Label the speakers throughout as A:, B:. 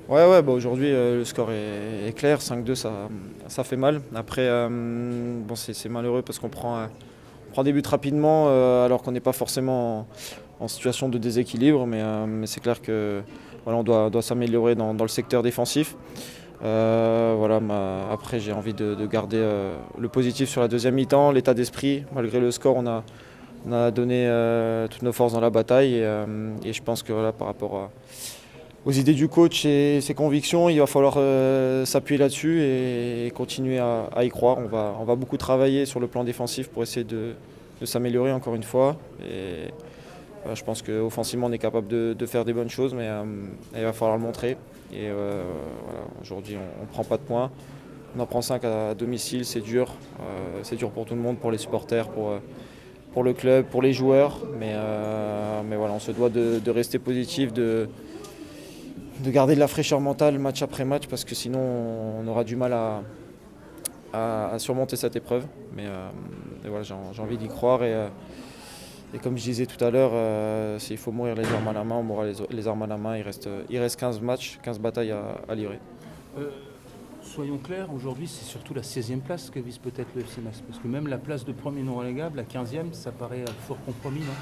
A: Ouais, bah aujourd'hui le score est clair, 5-2 ça fait mal. Après, bon, c'est malheureux parce qu'on prend des buts rapidement alors qu'on n'est pas forcément en situation de déséquilibre, mais c'est clair que voilà, doit s'améliorer dans le secteur défensif. Voilà, après j'ai envie de garder le positif sur la deuxième mi-temps, l'état d'esprit. Malgré le score, on a donné toutes nos forces dans la bataille et je pense que voilà, par rapport aux idées du coach et ses convictions, il va falloir s'appuyer là-dessus et continuer à y croire. On va beaucoup travailler sur le plan défensif pour essayer de s'améliorer encore une fois. Et je pense qu'offensivement, on est capable de faire des bonnes choses, mais il va falloir le montrer. Et voilà, aujourd'hui, on ne prend pas de points. On en prend 5 à domicile, c'est dur. C'est dur pour tout le monde, pour les supporters, pour le club, pour les joueurs. Mais voilà, on se doit de rester positif, de garder de la fraîcheur mentale match après match, parce que sinon, on aura du mal à surmonter cette épreuve. Mais voilà, j'ai envie d'y croire. Et comme je disais tout à l'heure, s'il faut mourir les armes à la main, on mourra les armes à la main. Il reste 15 matchs, 15 batailles à livrer.
B: Euh, Soyons clairs, aujourd'hui c'est surtout la 16e place que vise peut-être le FC Metz. Parce que même la place de premier non relégable, la 15e, ça paraît un fort compromis, non?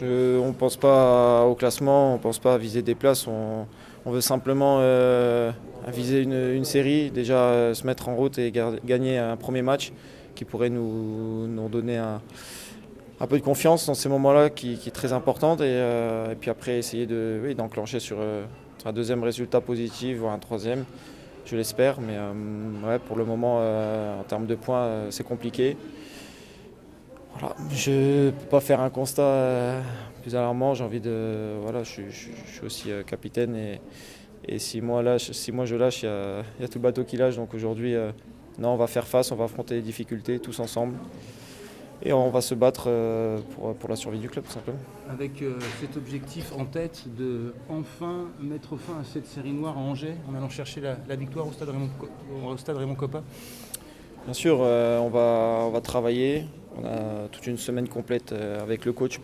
A: On ne pense pas au classement, on ne pense pas à viser des places. On veut simplement viser une série, déjà se mettre en route et gagner un premier match qui pourrait nous donner un peu de confiance dans ces moments-là qui est très importante et puis après essayer d'enclencher sur un deuxième résultat positif ou un troisième, je l'espère, mais ouais, pour le moment en termes de points c'est compliqué. Voilà. Je ne peux pas faire un constat plus alarmant, j'ai envie de. Voilà, je suis aussi capitaine et si moi je lâche, il y a tout le bateau qui lâche, donc aujourd'hui non, on va faire face, on va affronter les difficultés tous ensemble. Et on va se battre pour la survie du club, tout simplement.
B: Avec cet objectif en tête de enfin mettre fin à cette série noire à Angers, en allant chercher la victoire au stade Raymond Kopa.
A: Bien sûr, on va travailler. On a toute une semaine complète avec le coach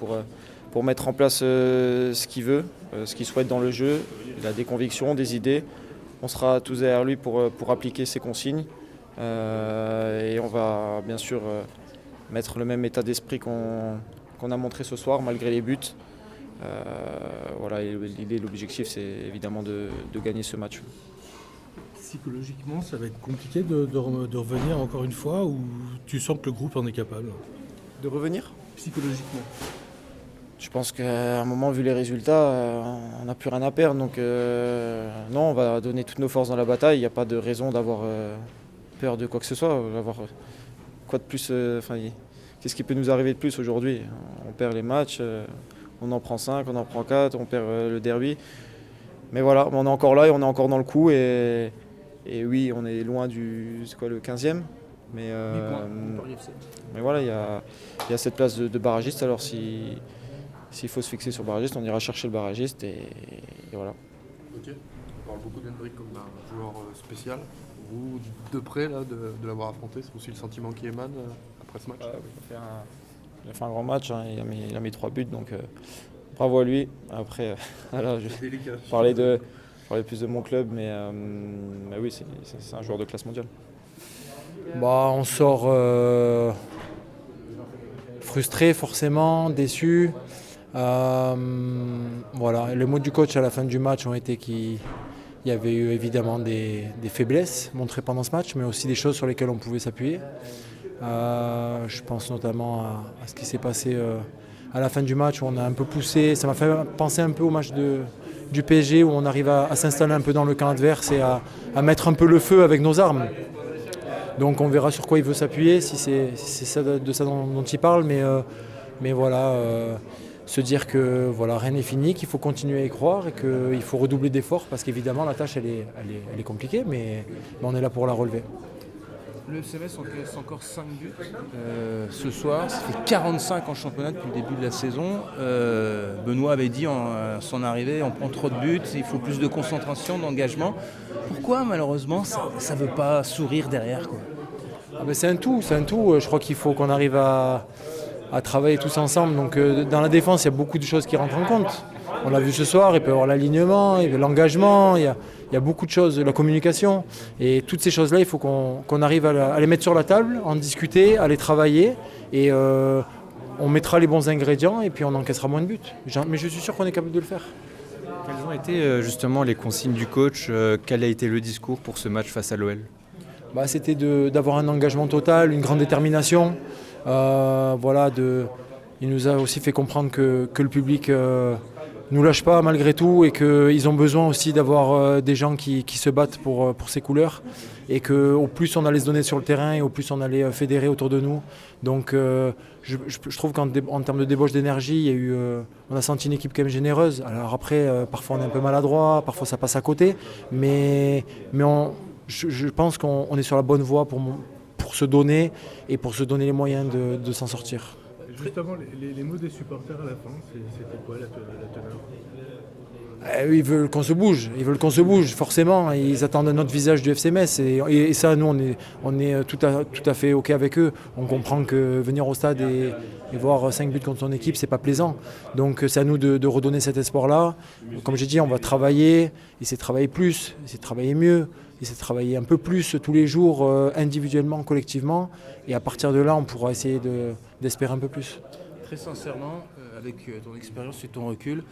A: pour mettre en place ce qu'il veut, ce qu'il souhaite dans le jeu. Il a des convictions, des idées. On sera tous derrière lui pour appliquer ses consignes. Et on va bien sûr mettre le même état d'esprit qu'on a montré ce soir, malgré les buts. Voilà, l'idée, l'objectif, c'est évidemment de gagner ce match.
C: Psychologiquement, ça va être compliqué de revenir encore une fois, ou tu sens que le groupe en est capable?
A: De revenir ?
C: Psychologiquement.
A: Je pense qu'à un moment, vu les résultats, on n'a plus rien à perdre. Donc non, on va donner toutes nos forces dans la bataille. Il n'y a pas de raison d'avoir peur de quoi que ce soit. Quoi de plus qu'est-ce qui peut nous arriver de plus aujourd'hui ? On perd les matchs, on en prend 5, on en prend 4, on perd le derby. Mais voilà, on est encore là et on est encore dans le coup. Et oui, on est loin le 15e. Mais voilà, il y a cette place de barragiste. Alors s'il faut se fixer sur barragiste, on ira chercher le barragiste et voilà.
D: Ok, on parle beaucoup d'Hendrick comme un joueur spécial. Vous, de près là, de l'avoir affronté, c'est aussi le sentiment qui émane après ce match.
A: Il a fait un grand match, hein, il a mis 3 buts, donc bravo à lui. Après, voilà, je parlais plus de mon club, mais oui, c'est un joueur de classe mondiale.
E: On sort frustré forcément, déçu. Voilà. Les mots du coach à la fin du match ont été qu'il y avait eu évidemment des faiblesses montrées pendant ce match, mais aussi des choses sur lesquelles on pouvait s'appuyer. Je pense notamment à ce qui s'est passé à la fin du match où on a un peu poussé. Ça m'a fait penser un peu au match du PSG où on arrive à s'installer un peu dans le camp adverse et à mettre un peu le feu avec nos armes. Donc on verra sur quoi il veut s'appuyer, si c'est ça, de ça dont il parle, mais voilà, se dire que voilà, rien n'est fini, qu'il faut continuer à y croire et qu'il faut redoubler d'efforts parce qu'évidemment la tâche elle est compliquée, mais on est là pour la relever.
B: Le CMS encaisse encore 5 buts ce soir, ça fait 45 en championnat depuis le début de la saison. Benoît avait dit en son arrivée, on prend trop de buts, il faut plus de concentration, d'engagement. Pourquoi malheureusement ça ne veut pas sourire derrière, quoi?
E: C'est un tout. Je crois qu'il faut qu'on arrive à travailler tous ensemble. Donc dans la défense, il y a beaucoup de choses qui rentrent en compte. On l'a vu ce soir, il peut y avoir l'alignement, l'engagement, il y a beaucoup de choses, la communication. Et toutes ces choses-là, il faut qu'on arrive à les mettre sur la table, en discuter, à les travailler. Et on mettra les bons ingrédients et puis on encaissera moins de buts. Mais je suis sûr qu'on est capable de le faire.
F: Quelles ont été justement les consignes du coach? Quel a été le discours pour ce match face à l'OL?
E: C'était d'avoir un engagement total, une grande détermination. Il nous a aussi fait comprendre que le public nous lâche pas malgré tout et qu'ils ont besoin aussi d'avoir des gens qui se battent pour ces couleurs et qu'au plus on allait se donner sur le terrain et au plus on allait fédérer autour de nous. Donc je trouve qu'en termes de débauche d'énergie, on a senti une équipe quand même généreuse. Alors après, parfois on est un peu maladroit, parfois ça passe à côté, mais je pense qu'on est sur la bonne voie pour se donner et pour se donner les moyens de s'en sortir.
C: Justement, les mots des supporters à la fin, c'était quoi la teneur?
E: Ils veulent qu'on se bouge, forcément. Ils attendent un autre visage du FC Metz et ça, nous, on est tout à fait OK avec eux. On comprend que venir au stade et voir 5 buts contre son équipe, c'est pas plaisant. Donc c'est à nous de redonner cet espoir-là. Comme j'ai dit, on va travailler, essayer de travailler plus, essayer de travailler mieux, essayer de travailler un peu plus tous les jours, individuellement, collectivement. Et à partir de là, on pourra essayer d'espérer un peu plus.
B: Très sincèrement, avec ton expérience et ton recul,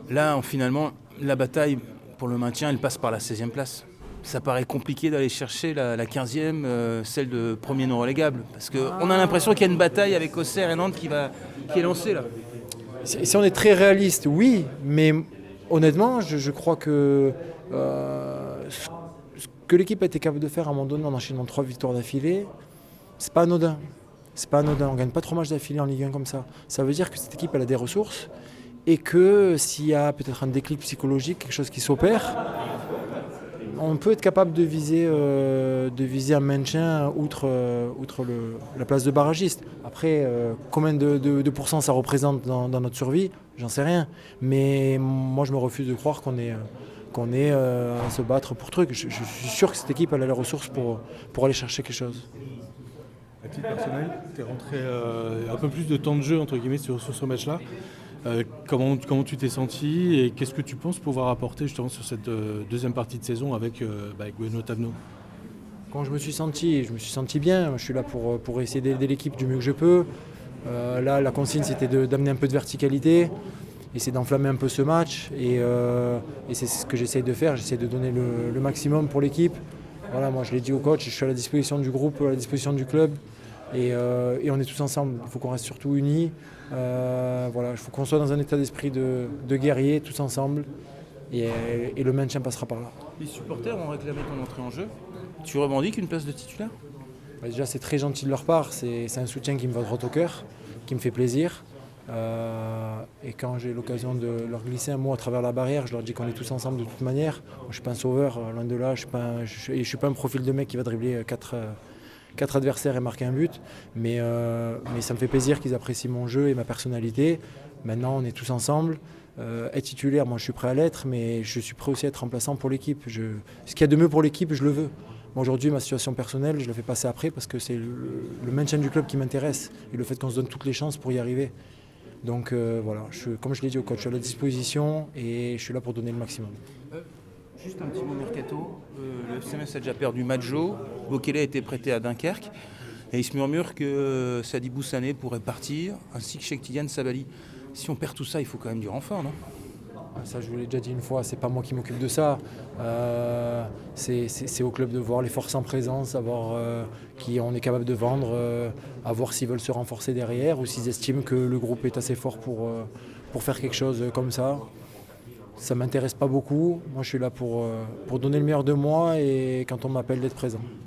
B: là, finalement, la bataille pour le maintien, elle passe par la 16e place. Ça paraît compliqué d'aller chercher la 15e, celle de premier non relégable. Parce qu'on a l'impression qu'il y a une bataille avec Auxerre et Nantes qui est lancée là.
E: Si on est très réaliste, oui, mais honnêtement, je crois que ce que l'équipe a été capable de faire à un moment donné en enchaînant 3 victoires d'affilée, c'est pas anodin. On ne gagne pas 3 matchs d'affilée en Ligue 1 comme ça. Ça veut dire que cette équipe elle a des ressources et que s'il y a peut-être un déclic psychologique, quelque chose qui s'opère, on peut être capable de viser un maintien outre la place de barragiste. Après, combien de pourcents ça représente dans notre survie, j'en sais rien. Mais moi, je me refuse de croire qu'on est à se battre pour truc. Je suis sûr que cette équipe elle a les ressources pour aller chercher quelque chose.
C: À titre personnel, tu es rentré un peu plus de temps de jeu entre guillemets sur ce match-là. Comment tu t'es senti et qu'est-ce que tu penses pouvoir apporter justement sur cette deuxième partie de saison avec Benoît Thavenot?
E: Quand je me suis senti bien. Je suis là pour essayer d'aider l'équipe du mieux que je peux. Là, la consigne, c'était d'amener un peu de verticalité, essayer d'enflammer un peu ce match. Et c'est ce que j'essaie de faire. J'essaie de donner le maximum pour l'équipe. Voilà, moi, je l'ai dit au coach, je suis à la disposition du groupe, à la disposition du club. Et on est tous ensemble. Il faut qu'on reste surtout unis. Il faut qu'on soit dans un état d'esprit de guerrier, tous ensemble. Et le maintien passera par là.
B: Les supporters ont réclamé ton entrée en jeu. Tu revendiques une place de titulaire?
E: Déjà, c'est très gentil de leur part. C'est un soutien qui me va droit au cœur, qui me fait plaisir. Et quand j'ai l'occasion de leur glisser un mot à travers la barrière, je leur dis qu'on est tous ensemble de toute manière. Moi, je ne suis pas un sauveur, loin de là. Je ne suis pas un profil de mec qui va dribbler 4 adversaires et marquer un but. Mais ça me fait plaisir qu'ils apprécient mon jeu et ma personnalité. Maintenant, on est tous ensemble. Être titulaire, moi je suis prêt à l'être, mais je suis prêt aussi à être remplaçant pour l'équipe. Ce qu'il y a de mieux pour l'équipe, je le veux. Moi, aujourd'hui, ma situation personnelle, je la fais passer après parce que c'est le maintien du club qui m'intéresse et le fait qu'on se donne toutes les chances pour y arriver. Donc comme je l'ai dit au coach, je suis à la disposition et je suis là pour donner le maximum.
B: Juste un petit mot mercato. Le FC Metz a déjà perdu Madjo, Bokele a été prêté à Dunkerque et il se murmure que Sadi Boussané pourrait partir, ainsi que Cheikh Tidiane Sabali. Si on perd tout ça, il faut quand même du renfort, non?
E: Ça, je vous l'ai déjà dit une fois, c'est pas moi qui m'occupe de ça. C'est au club de voir les forces en présence, à voir qui on est capable de vendre, à voir s'ils veulent se renforcer derrière ou s'ils estiment que le groupe est assez fort pour faire quelque chose comme ça. Ça ne m'intéresse pas beaucoup. Moi, je suis là pour donner le meilleur de moi et quand on m'appelle d'être présent.